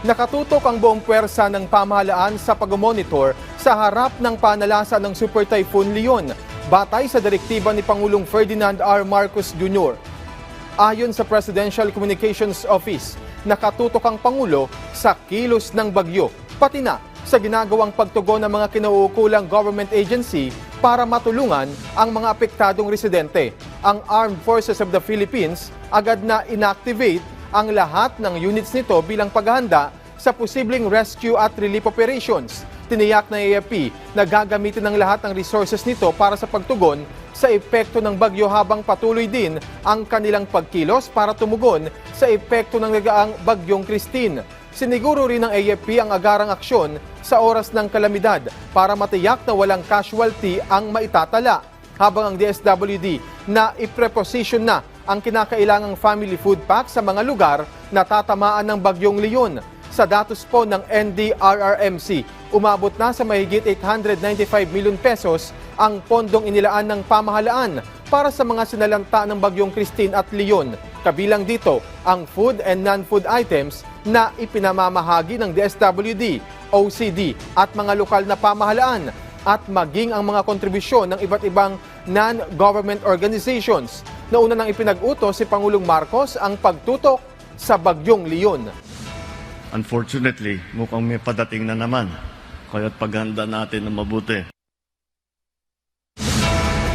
Nakatutok ang buong puwersa ng pamahalaan sa pag-monitor sa harap ng panalasa ng Super Typhoon Leon, batay sa direktiba ni Pangulong Ferdinand R. Marcos Jr. Ayon sa Presidential Communications Office, nakatutok ang Pangulo sa kilos ng bagyo, pati na sa ginagawang pagtugon ng mga kinauukulang government agency para matulungan ang mga apektadong residente. Ang Armed Forces of the Philippines agad na inactivate ang lahat ng units nito bilang paghahanda sa posibleng rescue at relief operations. Tiniyak ng AFP na gagamitin ng lahat ng resources nito para sa pagtugon sa epekto ng bagyo habang patuloy din ang kanilang pagkilos para tumugon sa epekto ng nagaang bagyong Christine. Siniguro rin ng AFP ang agarang aksyon sa oras ng kalamidad para matiyak na walang casualty ang maitatala, habang ang DSWD na ipreposition na ang kinakailangang family food pack sa mga lugar na tatamaan ng bagyong Leon. Sa datos po ng NDRRMC, umabot na sa mahigit 895 million pesos ang pondong inilaan ng pamahalaan para sa mga sinalanta ng bagyong Christine at Leon. Kabilang dito ang food and non-food items na ipinamamahagi ng DSWD, OCD at mga lokal na pamahalaan, at maging ang mga kontribusyon ng iba't ibang non-government organizations. Nauna nang ipinag-utos si Pangulong Marcos ang pagtutok sa bagyong Leon. Unfortunately, mukhang may padating na naman. Kaya't paghanda natin na mabuti.